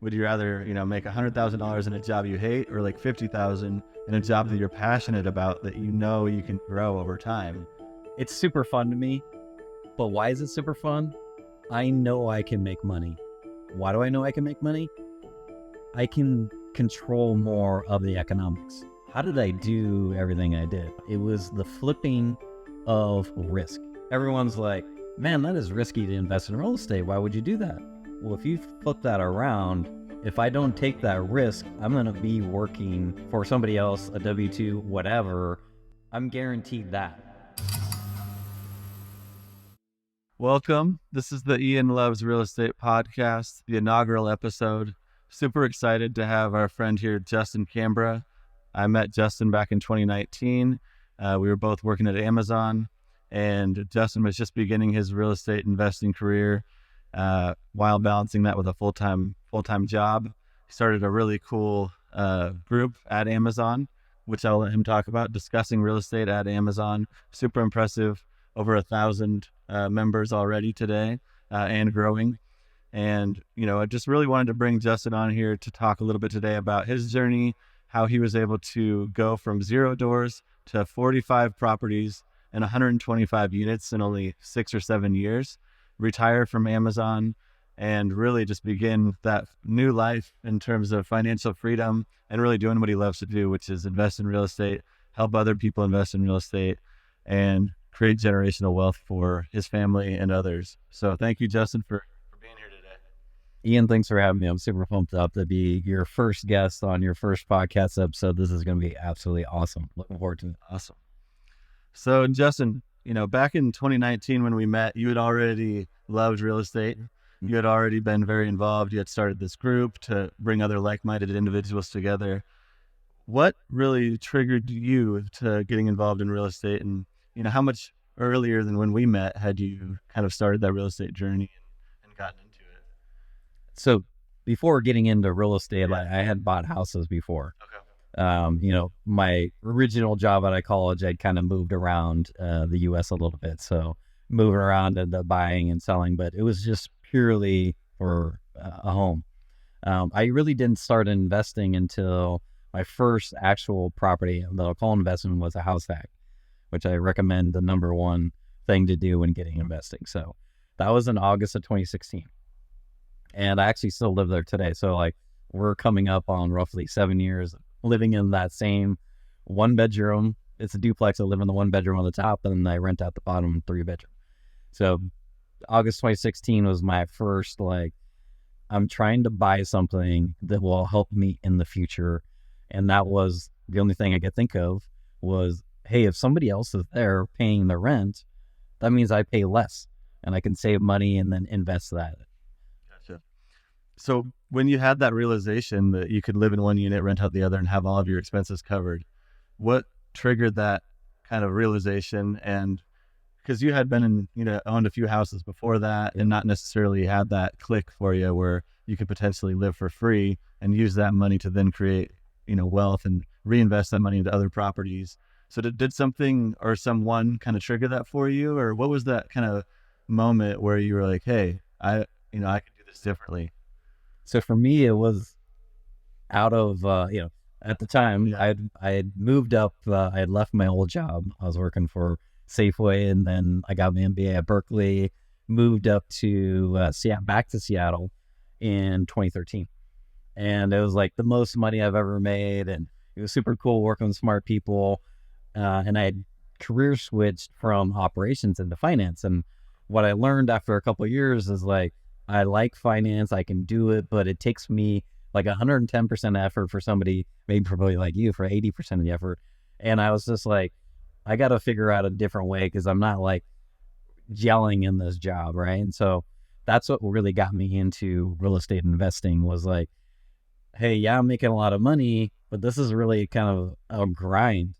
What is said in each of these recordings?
Would you rather, make $100,000 in a job you hate, or like 50,000 in a job that you're passionate about that you can grow over time? It's super fun to me, but why is it super fun? I know I can make money. Why do I know I can make money? I can control more of the economics. How did I do everything I did? It was the flipping of risk. Everyone's like, man, that is risky to invest in real estate. Why would you do that? Well, if you flip that around, if I don't take that risk, I'm going to be working for somebody else, a W-2, whatever. I'm guaranteed that. Welcome. This is the Ian Loves Real Estate Podcast, the inaugural episode. Super excited to have our friend here, Justin Cambra. I met Justin back in 2019. We were both working at Amazon, and Justin was just beginning his real estate investing career while balancing that with a full-time job. He started a really cool group at Amazon, which I'll let him talk about, discussing real estate at Amazon. Super impressive. Over 1,000 members already today and growing. And, I just really wanted to bring Justin on here to talk a little bit today about his journey, how he was able to go from 0 doors to 45 properties and 125 units in only 6 or 7 years, retire from Amazon, and really just begin that new life in terms of financial freedom and really doing what he loves to do, which is invest in real estate, help other people invest in real estate, and create generational wealth for his family and others. So thank you, Justin, for being here today. Ian, thanks for having me. I'm super pumped up to be your first guest on your first podcast episode. This is going to be absolutely awesome. Looking forward to it. Awesome. So Justin, back in 2019 when we met, you had already loved real estate. You had already been very involved. You had started this group to bring other like-minded individuals together. What really triggered you to getting involved in real estate, and how much earlier than when we met had you kind of started that real estate journey and gotten into it? So before getting into real estate, I had bought houses before. Okay. My original job out of college, I'd kind of moved around the U.S. a little bit. So moving around and buying and selling, but it was just purely for a home. I really didn't start investing until my first actual property that I'll call investment was a house hack, which I recommend the number one thing to do when getting investing. So that was in August of 2016. And I actually still live there today. So we're coming up on roughly 7 years living in that same 1 bedroom. It's a duplex. I live in the 1 bedroom on the top, and then I rent out the bottom 3 bedroom. So August 2016 was my first, I'm trying to buy something that will help me in the future. And that was the only thing I could think of was, hey, if somebody else is there paying the rent, that means I pay less and I can save money and then invest that. Gotcha. So when you had that realization that you could live in one unit, rent out the other, and have all of your expenses covered, what triggered that kind of realization? And because you had been owned a few houses before that and not necessarily had that click for you where you could potentially live for free and use that money to then create, wealth and reinvest that money into other properties. So did something or someone kind of trigger that for you? Or what was that kind of moment where you were like, hey, I could do this differently? So for me, it was out of, at the time I had moved up, I had left my old job. I was working for Safeway, and then I got my MBA at Berkeley, moved up to back to Seattle in 2013. And it was the most money I've ever made. And it was super cool working with smart people. And I had career switched from operations into finance. And what I learned after a couple of years is I like finance, I can do it, but it takes me 110% effort for somebody, maybe probably like you, for 80% of the effort. And I was just I got to figure out a different way because I'm not gelling in this job, right? And so that's what really got me into real estate investing was hey, yeah, I'm making a lot of money, but this is really kind of a grind.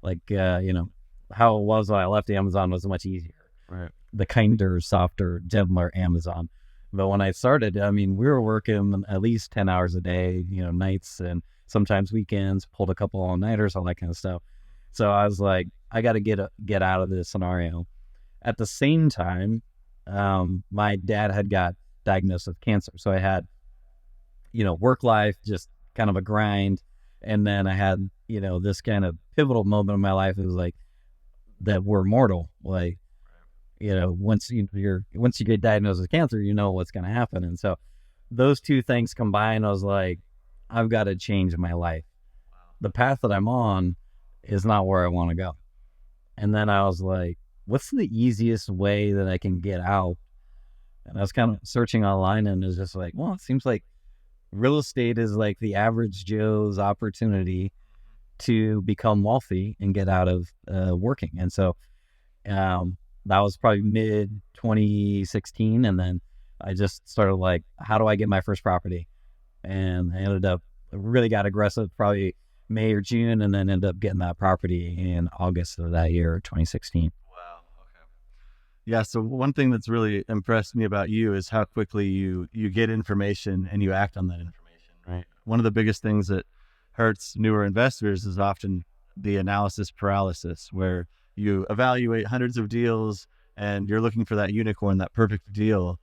How it was when I left Amazon was much easier. Right. The kinder, softer, gentler Amazon. But when I started, we were working at least 10 hours a day, nights and sometimes weekends, pulled a couple all-nighters, all that kind of stuff. So I was I got to get out of this scenario. At the same time, my dad had got diagnosed with cancer. So I had work life, just kind of a grind. And then I had, this kind of pivotal moment in my life. It was like that we're mortal. Like, once you get diagnosed with cancer, you know what's going to happen. And so those two things combined, I was like, I've got to change my life. The path that I'm on is not where I want to go. And then I was like, what's the easiest way that I can get out? And I was kind of searching online, and it was just like, well, it seems like real estate is like the average Joe's opportunity to become wealthy and get out of working. And so that was probably mid 2016. And then I just started like, how do I get my first property? And I really got aggressive, probably May or June, and then ended up getting that property in August of that year, 2016. Wow. Okay. Yeah. So one thing that's really impressed me about you is how quickly you get information and you act on that information, right? One of the biggest things that hurts newer investors is often the analysis paralysis, where you evaluate hundreds of deals and you're looking for that unicorn, that perfect deal.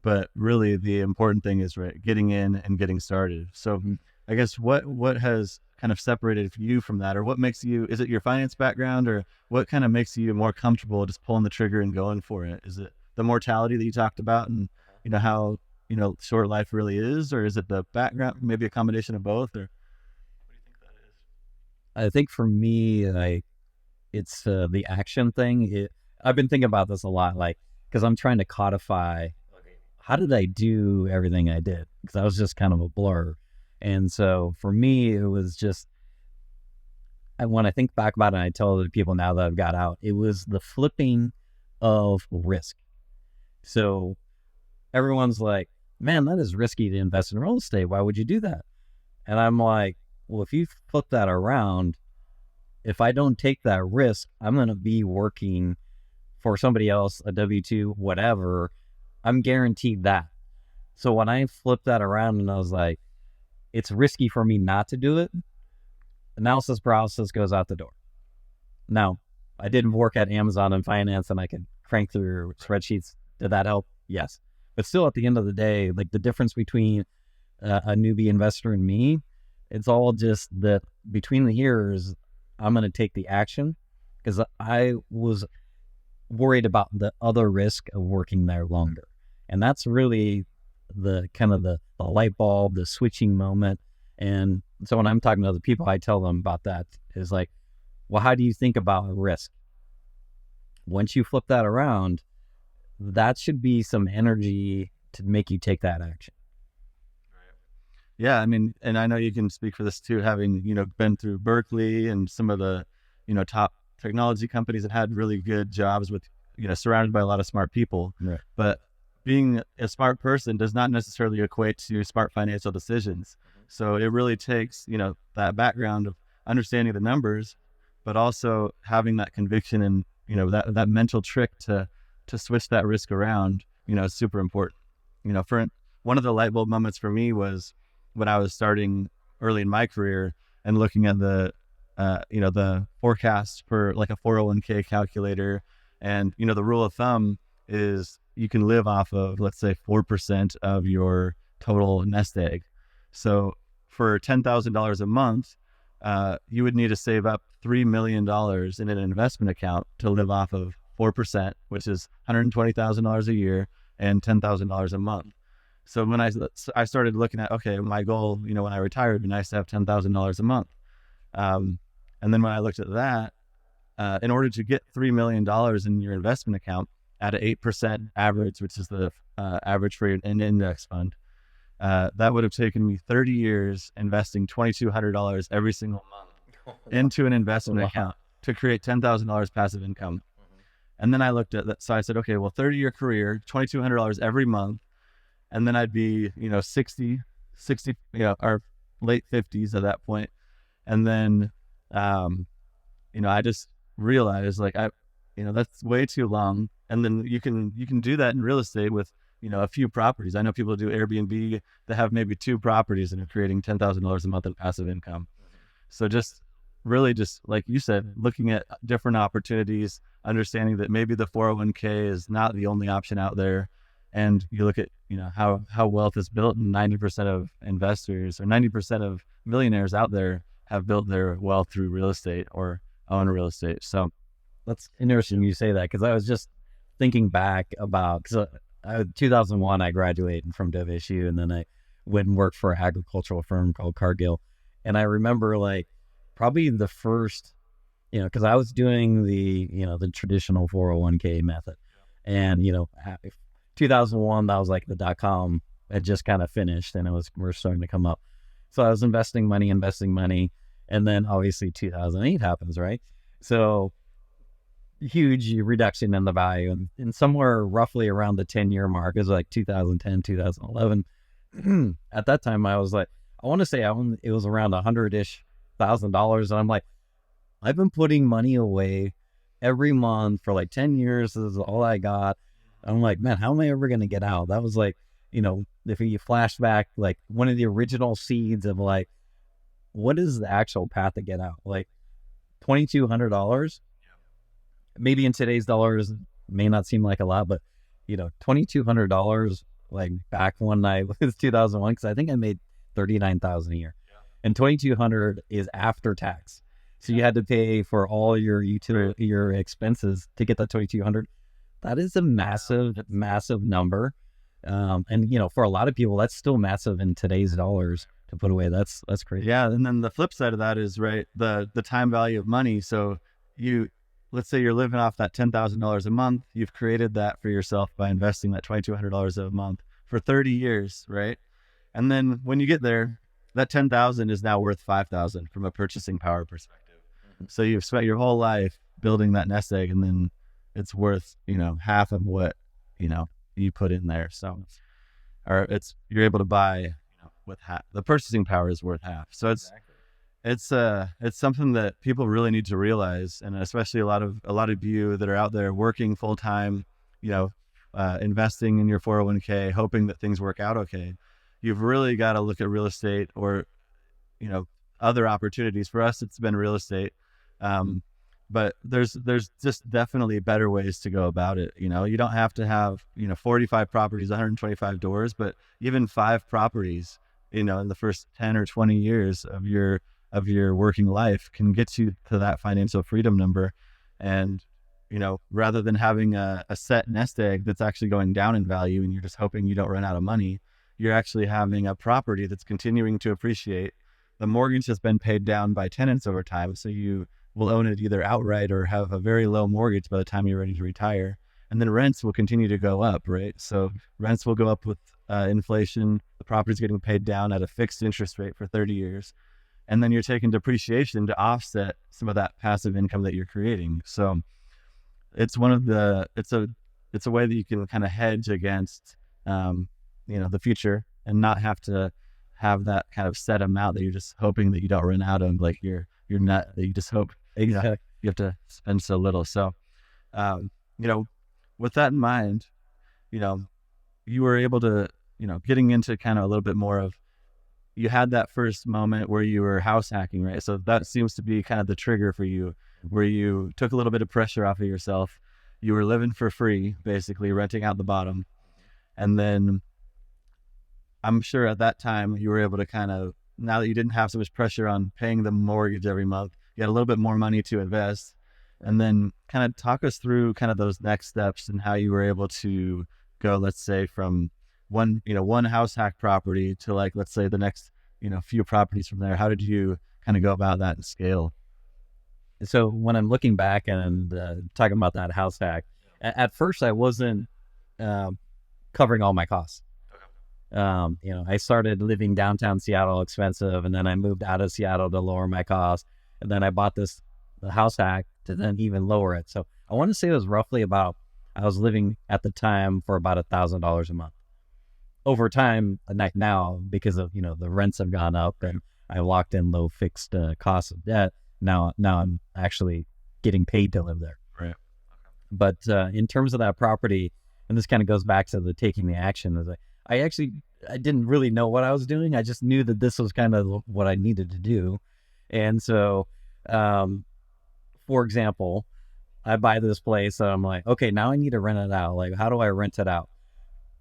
But really the important thing is getting in and getting started. So I guess what has kind of separated you from that, or what makes you, is it your finance background, or what kind of makes you more comfortable just pulling the trigger and going for it? Is it the mortality that you talked about and how short life really is, or is it the background, maybe a combination of both, or what do you think that is? I think for me, like, it's the action thing. I've been thinking about this a lot, like, because I'm trying to codify, how did I do everything I did? Because I was just kind of a blur. And so for me, it was just, when I think back about it, and I tell other people now that I've got out, it was the flipping of risk. So everyone's like, man, that is risky to invest in real estate. Why would you do that? And I'm like, well, if you flip that around, if I don't take that risk, I'm going to be working for somebody else, a W-2, whatever. I'm guaranteed that. So when I flipped that around and I was like, it's risky for me not to do it, analysis paralysis goes out the door. Now, I did work at Amazon in finance and I could crank through spreadsheets. Did that help? Yes. But still, at the end of the day, like, the difference between a newbie investor and me, it's all just that between the years, I'm going to take the action, because I was worried about the other risk of working there longer. And that's really the kind of the light bulb, the switching moment. And so when I'm talking to other people, I tell them about that, is like, well, how do you think about risk? Once you flip that around, that should be some energy to make you take that action. Yeah, I mean, and I know you can speak for this too, having, been through Berkeley and some of the, top technology companies that had really good jobs with, surrounded by a lot of smart people. Right. But being a smart person does not necessarily equate to smart financial decisions. So it really takes, that background of understanding the numbers, but also having that conviction and, that mental trick to switch that risk around, is super important. For one of the light bulb moments for me was when I was starting early in my career and looking at the forecast for like a 401k calculator. And, the rule of thumb is you can live off of, let's say, 4% of your total nest egg. So for $10,000 a month, you would need to save up $3 million in an investment account to live off of 4%, which is $120,000 a year and $10,000 a month. So when I started looking at, okay, my goal, when I retired, would be nice to have $10,000 a month. And then when I looked at that, in order to get $3 million in your investment account at an 8% average, which is the average for an index fund, that would have taken me 30 years investing $2,200 every single month into an investment account to create $10,000 passive income. And then I looked at that. So I said, okay, well, 30-year career, $2,200 every month. And then I'd be, 60, or late 50s at that point. And then, I just realized like, that's way too long. And then you can do that in real estate with, a few properties. I know people do Airbnb that have maybe 2 properties and are creating $10,000 a month in passive income. So just really just like you said, looking at different opportunities, understanding that maybe the 401k is not the only option out there. And you look at, how wealth is built, and 90% of investors or 90% of millionaires out there have built their wealth through real estate or own real estate. So That's interesting you say that, because I was just thinking back about, because 2001 I graduated from WSU, and then I went and worked for an agricultural firm called Cargill. And I remember like probably the first, because I was doing the traditional 401k method. And, 2001, that was like the .com had just kind of finished, and we're starting to come up. So I was investing money. And then obviously 2008 happens, right? So huge reduction in the value, and somewhere roughly around the 10-year mark is like 2010, 2011. At that time, I was like, I want to say it was around $100,000. And I'm like, I've been putting money away every month for like 10 years. This is all I got. I'm like, man, how am I ever going to get out? That was like, if you flash back, like one of the original seeds of like, what is the actual path to get out? Like $2,200, maybe in today's dollars may not seem like a lot, but $2,200, like back when I was 2001, because I think I made $39,000 a year, and 2,200 is after tax. So you had to pay for all your your expenses to get that 2,200. That is a massive number. And for a lot of people, that's still massive in today's dollars to put away. That's crazy. Yeah. And then the flip side of that is, right, the time value of money. So let's say you're living off that $10,000 a month. You've created that for yourself by investing that $2,200 a month for 30 years, right? And then when you get there, that 10,000 is now worth 5,000 from a purchasing power perspective. So you've spent your whole life building that nest egg, and then it's worth, half of what, you put in there. So, or you're able to buy, with half. The purchasing power is worth half. So it's something that people really need to realize. And especially a lot of you that are out there working full time, investing in your 401k, hoping that things work out okay. You've really got to look at real estate or, other opportunities. For us, it's been real estate. But there's just definitely better ways to go about it. You don't have to have, 45 properties, 125 doors, but even 5 properties, in the first 10 or 20 years of your working life can get you to that financial freedom number. And, rather than having a set nest egg that's actually going down in value and you're just hoping you don't run out of money, you're actually having a property that's continuing to appreciate. The mortgage has been paid down by tenants over time. So you will own it either outright or have a very low mortgage by the time you're ready to retire. And then rents will continue to go up, right? So rents will go up with inflation. The property's getting paid down at a fixed interest rate for 30 years. And then you're taking depreciation to offset some of that passive income that you're creating. So it's it's a way that you can kind of hedge against, the future, and not have to have that kind of set amount that you're just hoping that you don't run out of, like you're not, that you just hope Exactly. you have to spend so little. So, with that in mind, you were able to, getting into kind of a little bit more of, you had that first moment where you were house hacking, right? So that seems to be kind of the trigger for you, where you took a little bit of pressure off of yourself. You were living for free, basically renting out the bottom. And then I'm sure at that time you were able to kind of, now that you didn't have so much pressure on paying the mortgage every month, you had a little bit more money to invest. And then kind of talk us through kind of those next steps and how you were able to go, let's say, from one house hack property to, like, let's say the next, few properties from there. How did you kind of go about that and scale? So when I'm looking back and talking about that house hack, at first I wasn't covering all my costs. I started living downtown Seattle, expensive, and then I moved out of Seattle to lower my costs, and then I bought the house hack to then even lower it. So I want to say it was roughly I was living at the time for about $1,000 a month. Over time, like now, because of the rents have gone up and I locked in low fixed costs of debt. Now I'm actually getting paid to live there. Right. But in terms of that property, and this kind of goes back to the taking the action, is I didn't really know what I was doing. I just knew that this was kind of what I needed to do. And so, for example, I buy this place and I'm like, okay, now I need to rent it out. Like, how do I rent it out?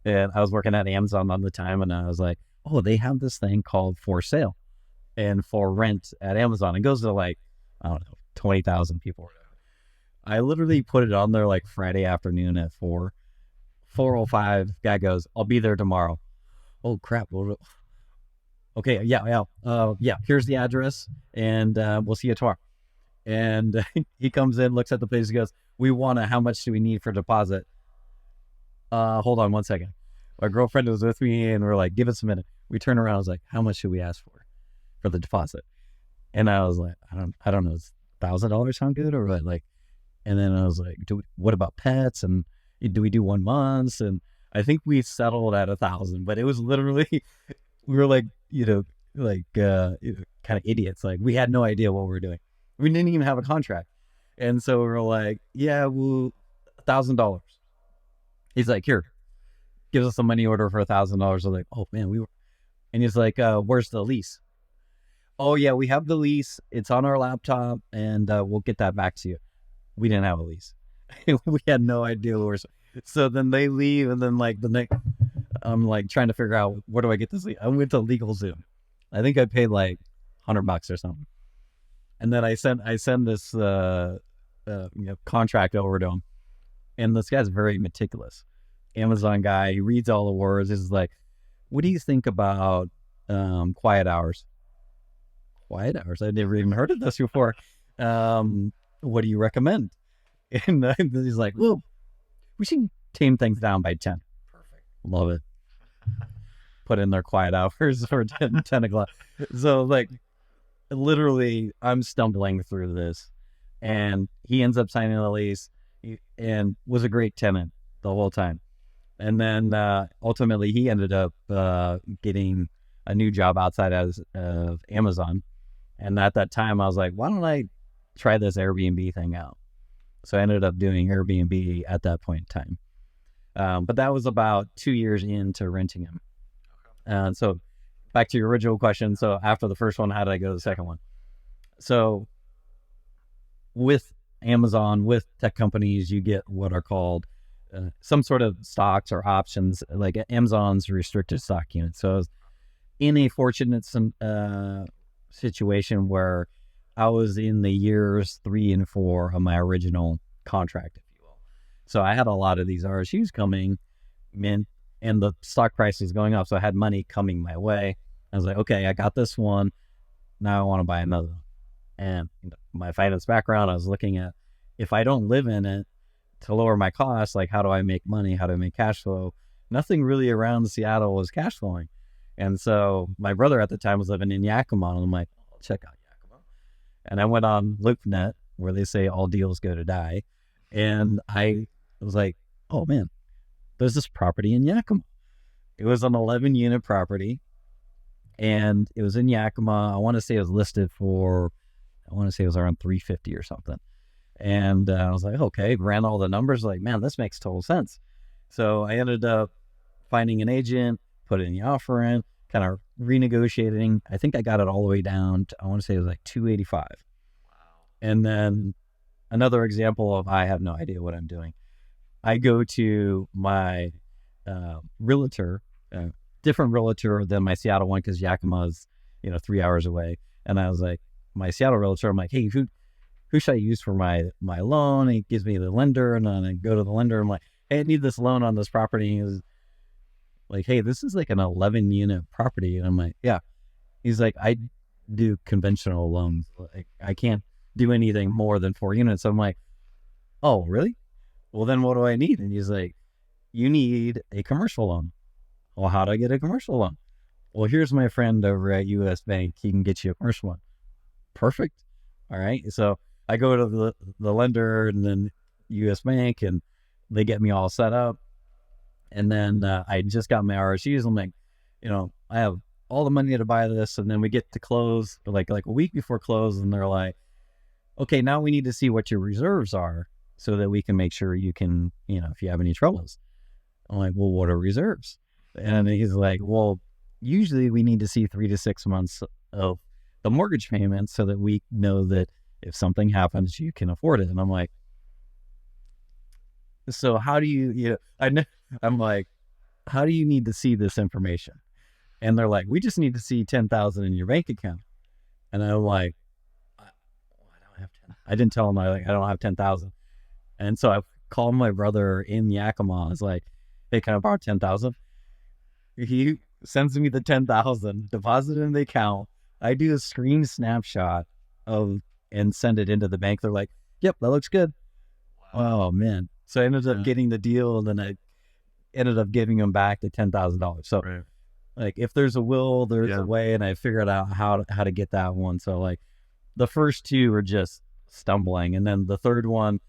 And I was working at Amazon on the time, and I was like, oh, they have this thing called for sale and for rent at Amazon. It goes to like, I don't know, 20,000 people. I literally put it on there like Friday afternoon at 4:05. Guy goes, I'll be there tomorrow. Oh crap. Okay. Yeah. Here's the address, and we'll see you tomorrow. And he comes in, looks at the place, he goes, how much do we need for deposit? Hold on 1 second. My girlfriend was with me, and we're like, give us a minute. We turn around, I was like, how much should we ask for the deposit? And I was like, I don't know, does $1,000 sound good or what? Like, and then I was like, what about pets? And do we do 1 month? And I think we settled at 1,000, but it was literally, we were like, kind of idiots. Like, we had no idea what we were doing. We didn't even have a contract. And so we were like, yeah, well, $1,000. He's like, here, gives us a money order for $1,000. I was like, oh man, and he's like, where's the lease? Oh yeah, we have the lease. It's on our laptop, and we'll get that back to you. We didn't have a lease. We had no idea where. So then they leave, and then like the next, I'm like trying to figure out, where do I get this lease? I went to LegalZoom. I think I paid like $100 or something. And then I send this contract over to him. And this guy's very meticulous. Amazon guy, he reads all the words. This is like, what do you think about quiet hours? Quiet hours? I've never even heard of this before. What do you recommend? And he's like, well, we should tame things down by 10. Perfect. Love it. Put in their quiet hours for 10 o'clock. So like, literally, I'm stumbling through this. And he ends up signing the lease and was a great tenant the whole time. And then ultimately, he ended up getting a new job outside of Amazon. And at that time, I was like, why don't I try this Airbnb thing out? So I ended up doing Airbnb at that point in time. But that was about 2 years into renting him. And so back to your original question. So after the first one, how did I go to the second one? So with Amazon, with tech companies, you get what are called some sort of stocks or options, like Amazon's restricted stock unit. So I was in a fortunate situation where I was in the years 3 and 4 of my original contract, if you will. So I had a lot of these RSUs coming in, and the stock price is going up. So I had money coming my way. I was like, okay, I got this one. Now I want to buy another one. And my finance background, I was looking at, if I don't live in it to lower my costs, like how do I make money? How do I make cash flow? Nothing really around Seattle was cash flowing. And so my brother at the time was living in Yakima, and I'm like, I'll check out Yakima. And I went on LoopNet, where they say all deals go to die. And I was like, oh man, there's this property in Yakima. It was an 11-unit property, and it was in Yakima. I want to say it was listed for, I want to say it was around $350 or something. And I was like, okay, ran all the numbers, like, man, this makes total sense. So I ended up finding an agent, put in the offer in, kind of renegotiating. I think I got it all the way down to, I want to say it was like $285. Wow. And then another example of, I have no idea what I'm doing. I go to my realtor, different realtor than my Seattle one, because Yakima is, 3 hours away. And I was like, my Seattle realtor, I'm like, hey, who should I use for my loan? And he gives me the lender, and then I go to the lender. I'm like, hey, I need this loan on this property. And he was like, hey, this is like an 11-unit property. And I'm like, yeah. He's like, I do conventional loans. Like, I can't do anything more than 4 units. I'm like, oh, really? Well, then what do I need? And he's like, you need a commercial loan. Well, how do I get a commercial loan? Well, here's my friend over at US Bank. He can get you a commercial one. Perfect. All right. So I go to the lender and then US Bank, and they get me all set up. And then I just got my RSUs. I'm like, I have all the money to buy this. And then we get to close like a week before close, and they're like, okay, now we need to see what your reserves are so that we can make sure you can, if you have any troubles. I'm like, well, what are reserves? And he's like, well, usually we need to see 3 to 6 months of the mortgage payment so that we know that if something happens, you can afford it. And I'm like, so how do you, I'm like, how do you need to see this information? And they're like, we just need to see 10,000 in your bank account. And I'm like, I don't have 10. I didn't tell them I don't have 10,000. And so I called my brother in Yakima. I was like, hey, can I borrow 10,000? He sends me the 10,000, deposit it in the account. I do a screen snapshot and send it into the bank. They're like, yep, that looks good. Wow. Oh man. So I ended up getting the deal, and then I ended up giving him back the $10,000. So like, if there's a will, there's a way, and I figured out how to get that one. So like the first two were just stumbling. And then the third one,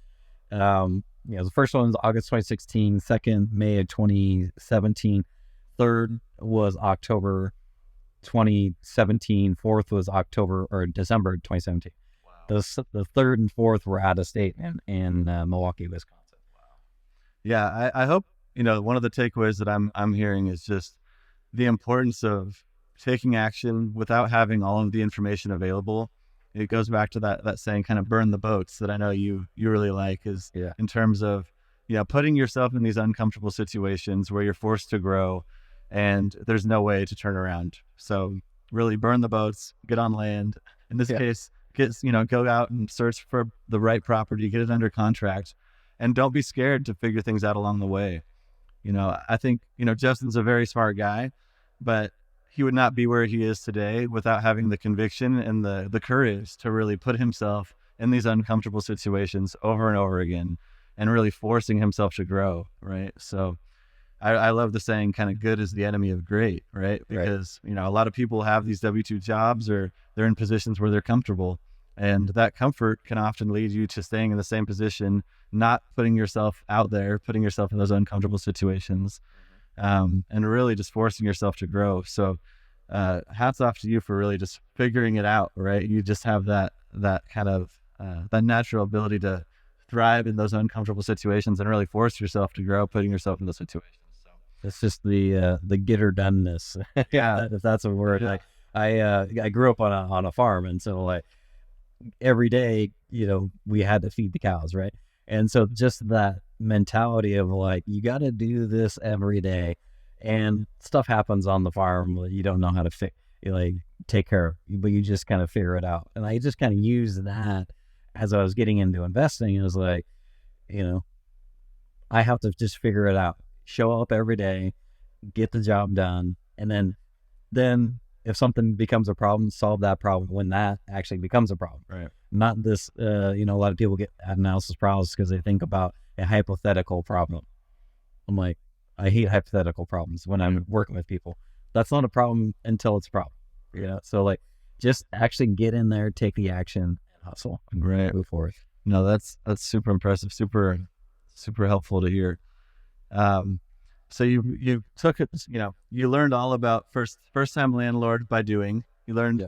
the first one was August 2016, second, May of 2017, third was October 2017, fourth was December 2017. Wow. The third and fourth were out of state in Milwaukee, Wisconsin. Wow. Yeah. I hope, one of the takeaways that I'm hearing is just the importance of taking action without having all of the information available. It goes back to that saying, kind of burn the boats, that I know you really like, is in terms of, putting yourself in these uncomfortable situations where you're forced to grow and there's no way to turn around. So really burn the boats, get on land. In this case, go out and search for the right property, get it under contract, and don't be scared to figure things out along the way. I think, Justin's a very smart guy, but he would not be where he is today without having the conviction and the courage to really put himself in these uncomfortable situations over and over again and really forcing himself to grow, right? So I love the saying, kind of good is the enemy of great, right? Because, a lot of people have these W-2 jobs, or they're in positions where they're comfortable, and that comfort can often lead you to staying in the same position, not putting yourself out there, putting yourself in those uncomfortable situations, and really just forcing yourself to grow. So hats off to you for really just figuring it out, right? You just have that kind of that natural ability to thrive in those uncomfortable situations and really force yourself to grow, putting yourself in those situations. So it's just the get her doneness. If that's a word. Like I grew up on a farm, and so like every day, we had to feed the cows, right? And so just that mentality of like, you got to do this every day, and stuff happens on the farm that you don't know how to take care of, but you just kind of figure it out. And I just kind of used that as I was getting into investing. It was like, I have to just figure it out, show up every day, get the job done. And then if something becomes a problem, solve that problem when that actually becomes a problem. Right. Not this, a lot of people get analysis paralysis because they think about a hypothetical problem. I'm like, I hate hypothetical problems when I'm working with people. That's not a problem until it's a problem. So like, just actually get in there, take the action, and hustle, and move forward. No, that's super impressive, super, super helpful to hear. So you took it, you learned all about first time landlord by doing. You learned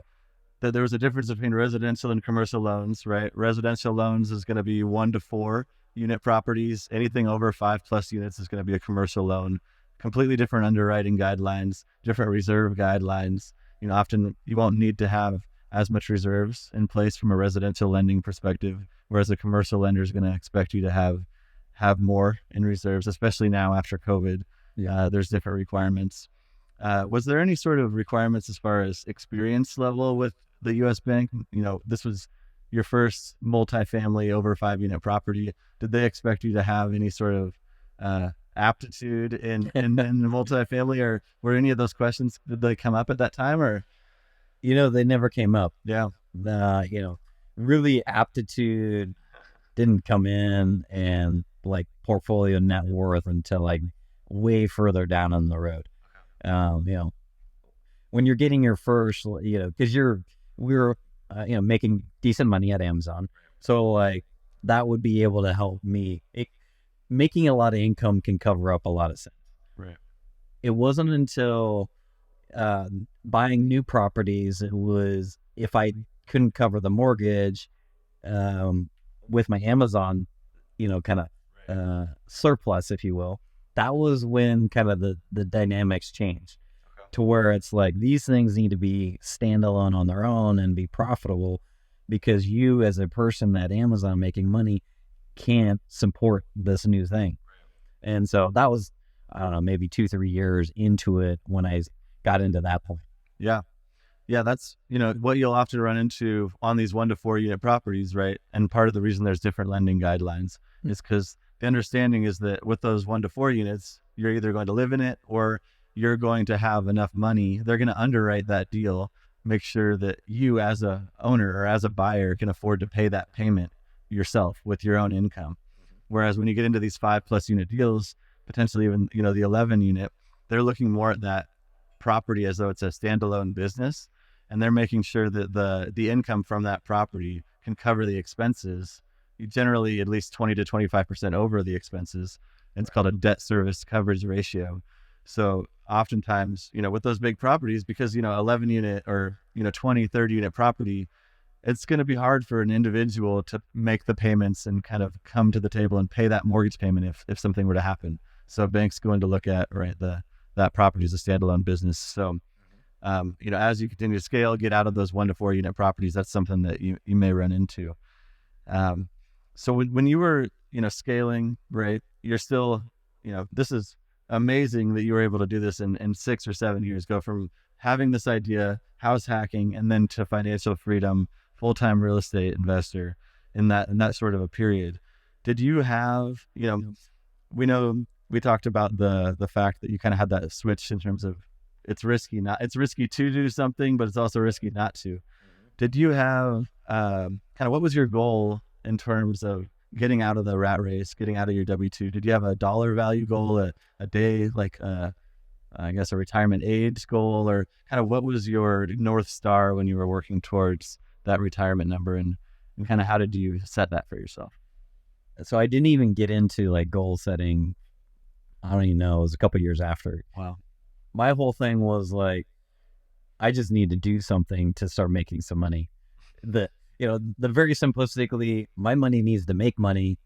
that there was a difference between residential and commercial loans, right? Residential loans is going to be 1 to 4 unit properties. Anything over 5+ units is going to be a commercial loan. Completely different underwriting guidelines, different reserve guidelines. Often you won't need to have as much reserves in place from a residential lending perspective, whereas a commercial lender is going to expect you to have more in reserves, especially now after COVID. There's different requirements. Was there any sort of requirements as far as experience level with the U.S. Bank? This was your first multifamily over 5 unit property. Did they expect you to have any sort of aptitude in the multifamily, or were any of those questions, did they come up at that time, or? They never came up. Yeah. Really aptitude didn't come in, and like portfolio net worth until like way further down on the road. When you're getting your first, because we were making decent money at Amazon. So like that would be able to help me. Making a lot of income can cover up a lot of sins. Right. It wasn't until buying new properties, it was, if I couldn't cover the mortgage with my Amazon, kind of surplus, if you will, that was when kind of the dynamics changed to where it's like, these things need to be standalone on their own and be profitable, because you as a person at Amazon making money can't support this new thing. And so that was, I don't know, maybe 2-3 years into it when I got into that point. Yeah. Yeah, that's, what you'll often run into on these 1 to 4 unit properties, right? And part of the reason there's different lending guidelines is because the understanding is that with those 1 to 4 units, you're either going to live in it or you're going to have enough money. They're going to underwrite that deal, make sure that you as a owner or as a buyer can afford to pay that payment yourself with your own income. Whereas when you get into these 5+ unit deals, potentially even, the 11 unit, they're looking more at that property as though it's a standalone business. And they're making sure that the income from that property can cover the expenses, generally at least 20 to 25% over the expenses. It's called a debt service coverage ratio. So oftentimes, with those big properties, because, 11 unit or, 20, 30 unit property, it's going to be hard for an individual to make the payments and kind of come to the table and pay that mortgage payment if something were to happen. So bank's going to look at, right, that property as a standalone business. So as you continue to scale, get out of those 1 to 4 unit properties, that's something that you may run into. So when you were, scaling, right, you're still, this is amazing that you were able to do this in 6 or 7 years, go from having this idea, house hacking, and then to financial freedom, full-time real estate investor in that sort of a period. Did you have, we talked about the fact that you kind of had that switch in terms of it's risky to do something, but it's also risky not to. Did you have kind of what was your goal in terms of getting out of the rat race, getting out of your W-2? Did you have a dollar value goal, a day, like I guess a retirement age goal, or kind of what was your North Star when you were working towards that retirement number, and kind of how did you set that for yourself? So I didn't even get into like goal setting. I don't even know. It was a couple of years after. Wow. My whole thing was like, I just need to do something to start making some money. The very simplistically, my money needs to make money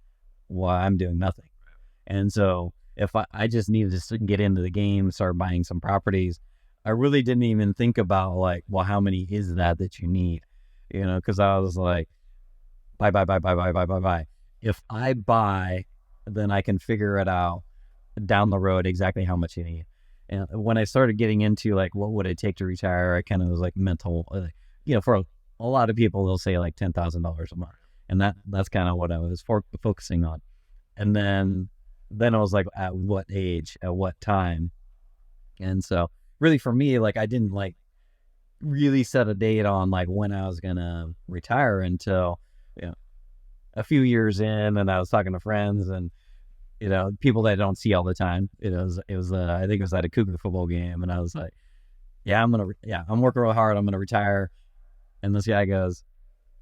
while I'm doing nothing. And so if I just needed to get into the game, start buying some properties, I really didn't even think about like, well, how many is that you need? Because I was like, buy. If I buy, then I can figure it out down the road exactly how much you need. And when I started getting into like, what would it take to retire? I kind of was like mental, for a lot of people, they'll say like $10,000 a month. And that's kind of what I was focusing on. And then I was like, at what age, at what time? And so really for me, like I didn't like really set a date on like when I was going to retire until, a few years in, and I was talking to friends and, people that I don't see all the time. It was I think it was at a Cougar football game, and I was like, I'm working real hard. I'm going to retire. And this guy goes,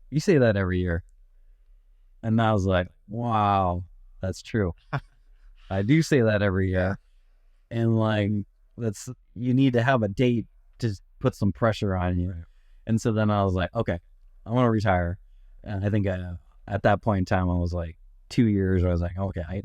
you say that every year. And I was like, wow, that's true. I do say that every year. And like, you need to have a date to put some pressure on you. And so then I was like, okay, I want to retire. And I think at that point in time, I was like 2 years. I was like, okay,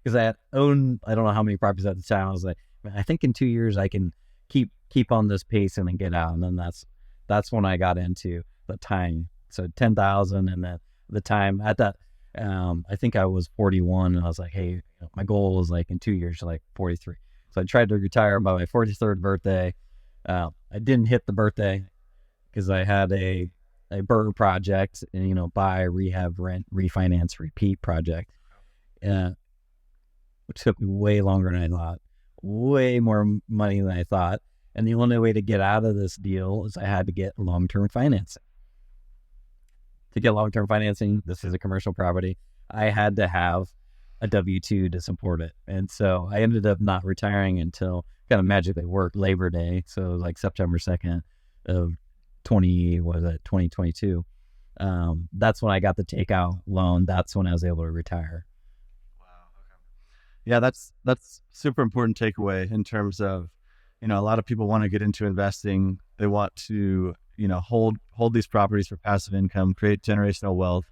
because I had owned, I don't know how many properties at the time. I was like, man, I think in 2 years I can keep on this pace and then get out. And then that's when I got into the time. So 10,000, and then the time at that, I think I was 41, and I was like, hey, my goal was like in 2 years, like 43. So I tried to retire by my 43rd birthday. I didn't hit the birthday because I had a BRRRR project, and buy, rehab, rent, refinance, repeat project, which took me way longer than I thought, way more money than I thought. And the only way to get out of this deal is I had to get long-term financing. To get long-term financing, this is a commercial property, I had to have a W-2 to support it. And so I ended up not retiring until kind of magically worked Labor Day. So it was like September 2nd of 2022. That's when I got the takeout loan. That's when I was able to retire. Wow. Okay. Yeah, that's super important takeaway in terms of, a lot of people want to get into investing. They want to, hold these properties for passive income, create generational wealth.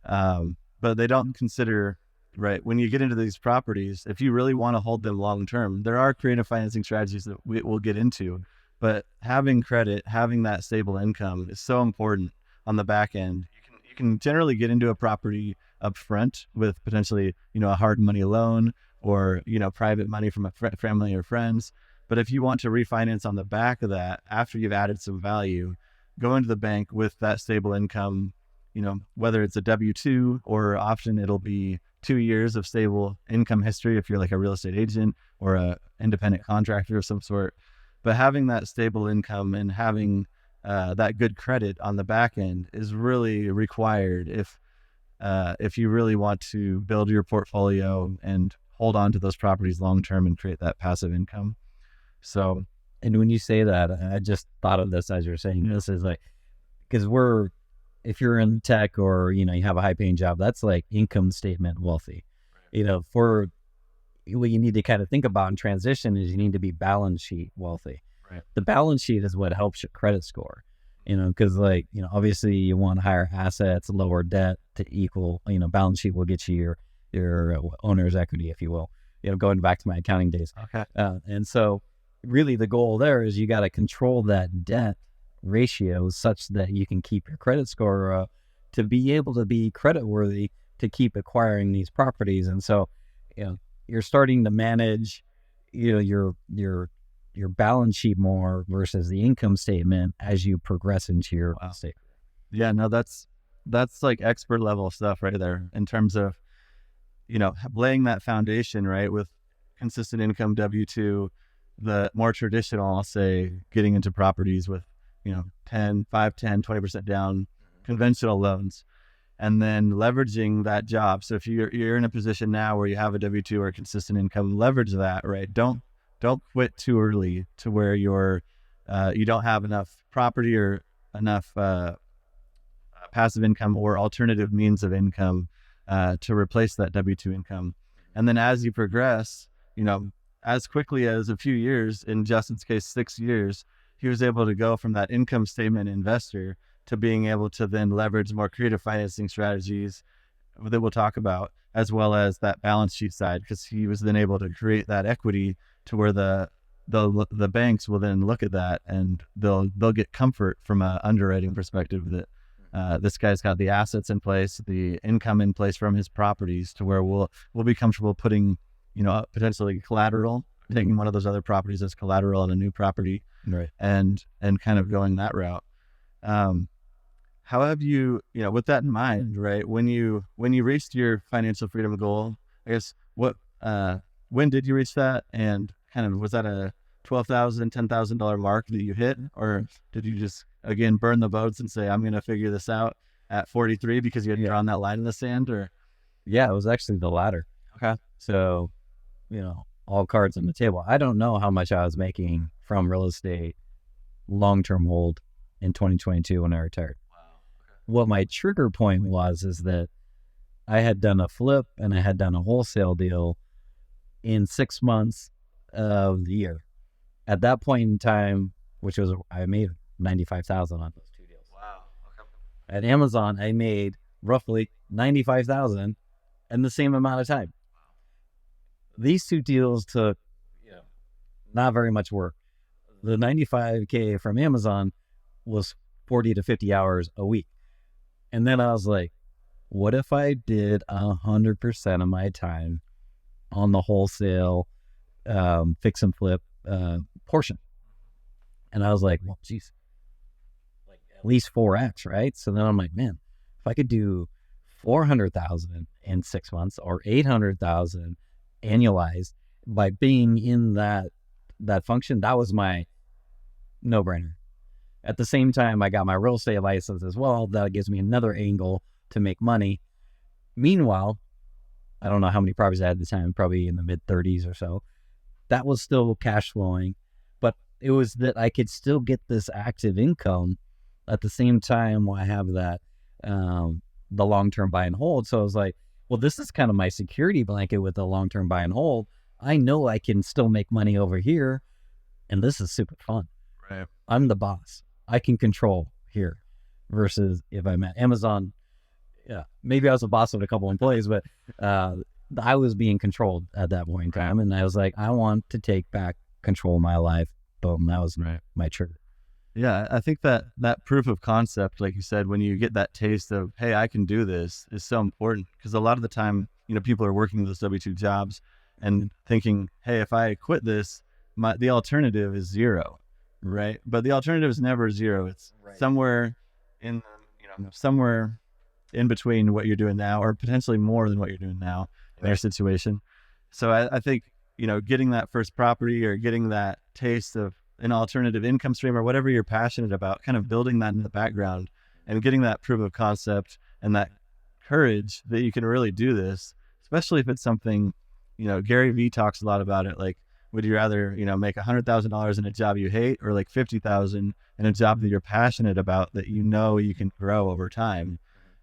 But they don't consider, right, when you get into these properties, if you really want to hold them long-term, there are creative financing strategies that we'll get into, but having credit, having that stable income is so important on the back end. You can generally get into a property up front with potentially, a hard money loan or, private money from a family or friends. But if you want to refinance on the back of that, after you've added some value, go into the bank with that stable income, whether it's a W-2 or often it'll be 2 years of stable income history if you're like a real estate agent or a independent contractor of some sort. But having that stable income and having that good credit on the back end is really required if you really want to build your portfolio and hold on to those properties long term and create that passive income. So, and when you say that, I just thought of this as you're saying this is like, because if you're in tech or, you have a high paying job, that's like income statement wealthy. Right. For what you need to kind of think about in transition is you need to be balance sheet wealthy. Right. The balance sheet is what helps your credit score, because obviously you want higher assets, lower debt to equal, balance sheet will get you your owner's equity, if you will, going back to my accounting days. Okay. And so really the goal there is you got to control that debt ratio such that you can keep your credit score up to be able to be credit worthy to keep acquiring these properties. And so, you're starting to manage, your balance sheet more versus the income statement as you progress into your estate. Yeah, no, that's like expert level stuff right there in terms of, laying that foundation, right, with consistent income, W-2, the more traditional, I'll say, getting into properties with, 10, 20% down, conventional loans, and then leveraging that job. So if you're in a position now where you have a W-2 or a consistent income, leverage that, right? Don't quit too early to where you don't have enough property or enough passive income or alternative means of income to replace that W-2 income. And then as you progress, as quickly as a few years, in Justin's case, 6 years, he was able to go from that income statement investor to being able to then leverage more creative financing strategies that we'll talk about, as well as that balance sheet side, because he was then able to create that equity to where the banks will then look at that and they'll get comfort from an underwriting perspective that this guy's got the assets in place, the income in place from his properties, to where we'll be comfortable putting, potentially collateral, taking one of those other properties as collateral on a new property, right, and kind of going that route. How have you, with that in mind, right, when you reached your financial freedom goal, I guess when did you reach that, and kind of was that a $12,000, $10,000 mark that you hit, or did you just again burn the boats and say, I'm going to figure this out at 43 because you had drawn that line in the sand? Or yeah, it was actually the latter. Okay. So, all cards on the table. I don't know how much I was making from real estate long-term hold in 2022 when I retired. Wow. Okay. What my trigger point was is that I had done a flip and I had done a wholesale deal in 6 months of the year. At that point in time, I made $95,000 on those two deals. Wow. Okay. At Amazon, I made roughly $95,000 in the same amount of time. These two deals took not very much work. The $95K from Amazon was 40 to 50 hours a week. And then I was like, what if I did 100% of my time on the wholesale fix and flip portion? And I was like, well, geez, like at least 4x, right? So then I'm like, man, if I could do 400,000 in 6 months or 800,000 annualized by being in that function, that was my no-brainer. At the same time, I got my real estate license as well. That gives me another angle to make money. Meanwhile, I don't know how many properties I had at the time, probably in the mid 30s or so. That was still cash flowing, but it was that I could still get this active income at the same time while I have that, the long-term buy and hold. So I was like, well, this is kind of my security blanket with the long-term buy and hold. I know I can still make money over here, and this is super fun. Right. I'm the boss. I can control here versus if I'm at Amazon, maybe I was a boss of a couple employees, but I was being controlled at that point in time. And I was like, I want to take back control of my life. Boom, that was my trigger. Yeah, I think that proof of concept, like you said, when you get that taste of, hey, I can do this, is so important, because a lot of the time, people are working those W-2 jobs and thinking, hey, if I quit this, the alternative is zero, right? But the alternative is never zero. It's somewhere in, somewhere in between what you're doing now, or potentially more than what you're doing now in your situation. So I think, getting that first property or getting that taste of an alternative income stream or whatever you're passionate about, kind of building that in the background and getting that proof of concept and that courage that you can really do this, especially if it's something, Gary Vee talks a lot about it. Like, would you rather, make $100,000 in a job you hate, or like 50,000 in a job that you're passionate about, that you can grow over time?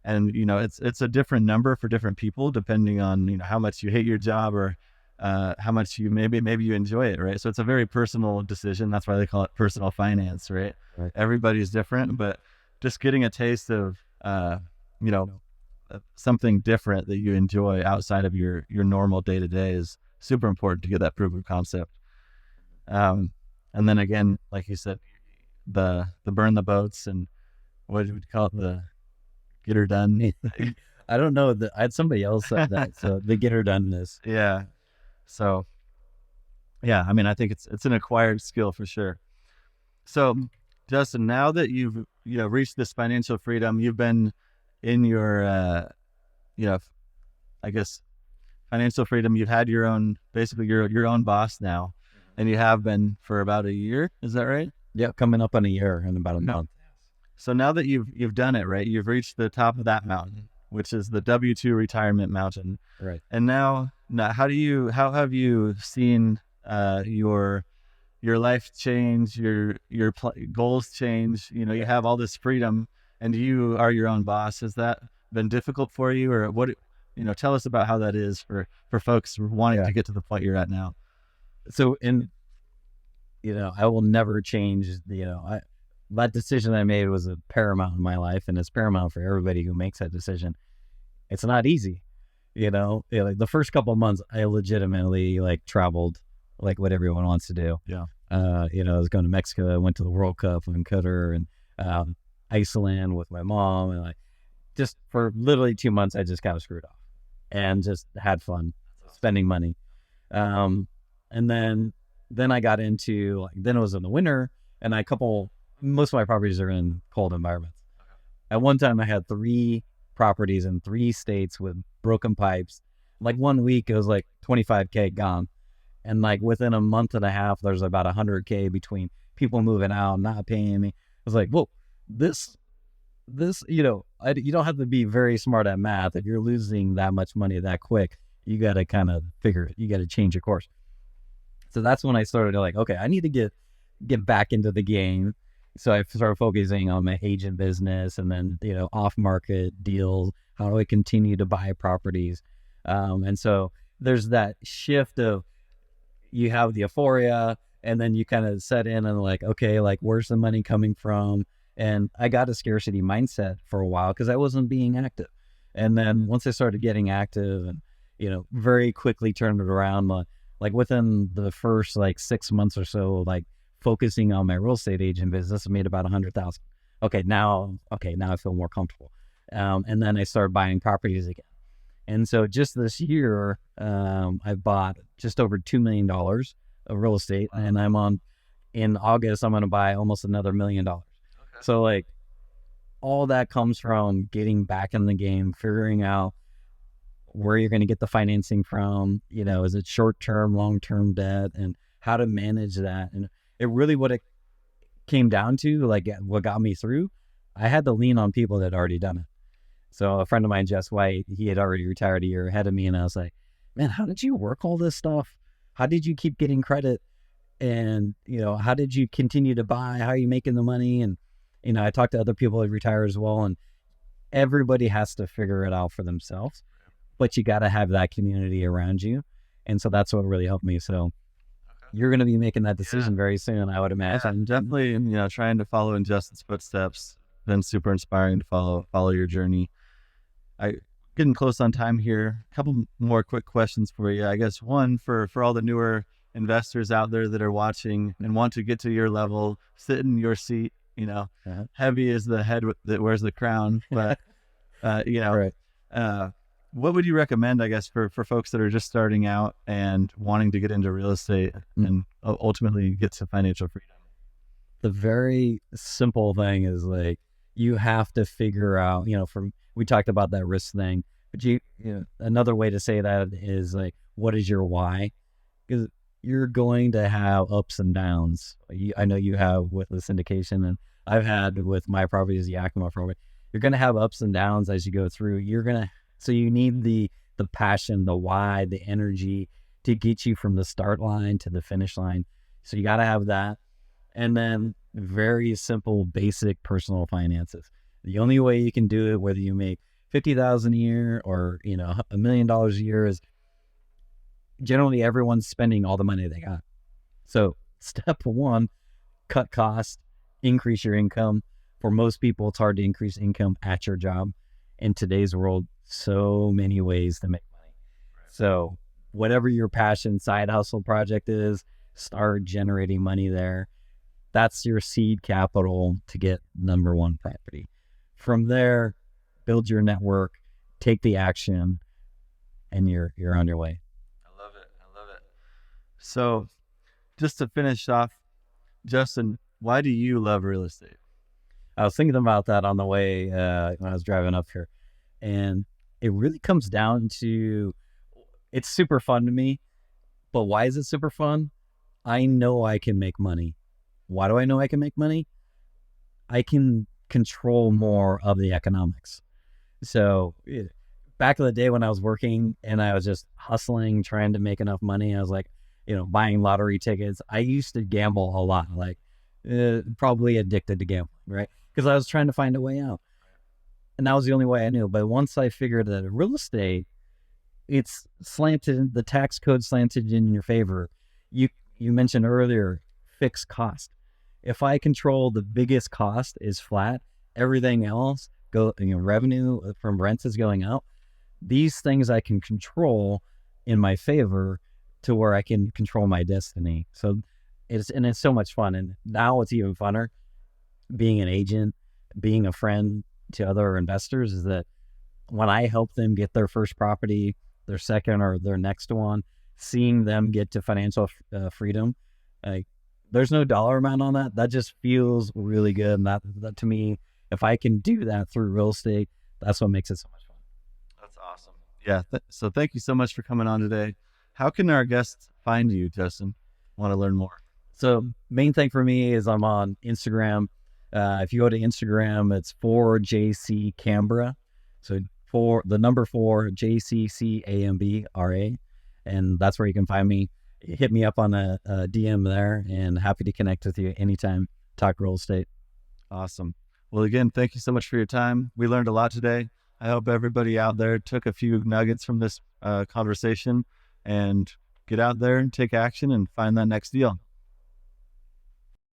And, it's a different number for different people, depending on, how much you hate your job, or how much you maybe you enjoy it, right? So it's a very personal decision. That's why they call it personal finance, right? Everybody's different, but just getting a taste of, something different that you enjoy outside of your normal day to day is super important to get that proof of concept. And then again, like you said, the burn the boats, and what do we call it? The get her done. I don't know that I had somebody else said that. So the get her doneness. Yeah. So yeah, I mean, I think it's an acquired skill for sure. So Justin, now that you've, reached this financial freedom, you've been in your, I guess, financial freedom, you've had your own, basically your own boss now, and you have been for about a year. Is that right? Yeah. Coming up on a year in about a month. So now that you've done it, right, you've reached the top of that mountain, which is the W-2 retirement mountain. Right. And now how have you seen, your life change, your goals change? You have all this freedom, and you are your own boss. Has that been difficult for you, or what? Tell us about how that is for folks wanting to get to the point you're at now. So I will never change. That decision I made was a paramount in my life, and it's paramount for everybody who makes that decision. It's not easy, like the first couple of months, I legitimately traveled like what everyone wants to do. Yeah. I was going to Mexico. I went to the World Cup in Qatar, and Iceland with my mom, and just for literally 2 months, I just kind of screwed off and just had fun spending money. And then I got into then it was in the winter, and most of my properties are in cold environments. At one time, I had 3 properties in 3 states with broken pipes. 1 week, it was $25K gone. And within a month and a half, there's about $100K between people moving out, not paying me. I was like, whoa, this, you don't have to be very smart at math. If you're losing that much money that quick, you got to kind of figure it. You got to change your course. So that's when I started okay, I need to get back into the game. So I started focusing on my agent business, and then, off-market deals. How do I continue to buy properties? And so there's that shift of, you have the euphoria, and then you kind of set in and okay, where's the money coming from? And I got a scarcity mindset for a while because I wasn't being active. And then once I started getting active and, very quickly turned it around, within the first 6 months or so, focusing on my real estate agent business, I made about $100,000. Okay, now I feel more comfortable. And then I started buying properties again. And so just this year, I bought just over $2 million of real estate, and in August, I'm going to buy almost another $1 million. Okay. So all that comes from getting back in the game, figuring out where you're going to get the financing from, is it short-term, long-term debt, and how to manage that. And it really, what it came down to, what got me through, I had to lean on people that had already done it. So a friend of mine, Jess White, he had already retired a year ahead of me, and I was like, man, how did you work all this stuff? How did you keep getting credit? And, how did you continue to buy? How are you making the money? And, I talked to other people who retire as well, and everybody has to figure it out for themselves, but you got to have that community around you. And so that's what really helped me. So you're going to be making that decision very soon, I would imagine. Yeah, I'm definitely, trying to follow in Justin's footsteps. Been super inspiring to follow your journey. Getting close on time here. A couple more quick questions for you. I guess one for all the newer investors out there that are watching and want to get to your level, sit in your seat. Heavy is the head that wears the crown, but right. what would you recommend, I guess, for folks that are just starting out and wanting to get into real estate and ultimately get to financial freedom? The very simple thing is like, you have to figure out, we talked about that risk thing, but another way to say that is like, what is your why? Because you're going to have ups and downs. I know you have with the syndication, and I've had with my properties, the Yakima property. You're going to have ups and downs as you go through. So you need the passion, the why, the energy to get you from the start line to the finish line. So you got to have that. And then very simple, basic personal finances. The only way you can do it, whether you make $50,000 a year or, $1 million a year, is generally everyone's spending all the money they got. So step one, cut costs, increase your income. For most people, it's hard to increase income at your job. In today's world, so many ways to make money. So whatever your passion side hustle project is, start generating money there. That's your seed capital to get number one property. From there, build your network, take the action, and you're on your way. I love it. So just to finish off, Justin, why do you love real estate? I was thinking about that on the way when I was driving up here. And it really comes down to, it's super fun to me. But why is it super fun? I know I can make money. Why do I know I can make money? I can control more of the economics. So back in the day when I was working and I was just hustling, trying to make enough money, I was like, buying lottery tickets. I used to gamble a lot, like probably addicted to gambling, right? Because I was trying to find a way out. And that was the only way I knew. But once I figured that real estate, it's slanted, the tax code slanted in your favor. You mentioned earlier, fixed cost. If I control the biggest cost is flat, everything else revenue from rents is going up. These things I can control in my favor to where I can control my destiny. So it's so much fun. And now it's even funner being an agent, being a friend to other investors, is that when I help them get their first property, their second or their next one, seeing them get to financial freedom, there's no dollar amount on that. That just feels really good. And that to me, if I can do that through real estate, that's what makes it so much fun. That's awesome. Yeah. So thank you so much for coming on today. How can our guests find you, Justin? Want to learn more? So main thing for me is I'm on Instagram. If you go to Instagram, it's 4JC Cambra. So the number 4 JCCAMBRA. And that's where you can find me. Hit me up on a DM there, and happy to connect with you anytime. Talk real estate. Awesome. Well, again, thank you so much for your time. We learned a lot today. I hope everybody out there took a few nuggets from this conversation and get out there and take action and find that next deal.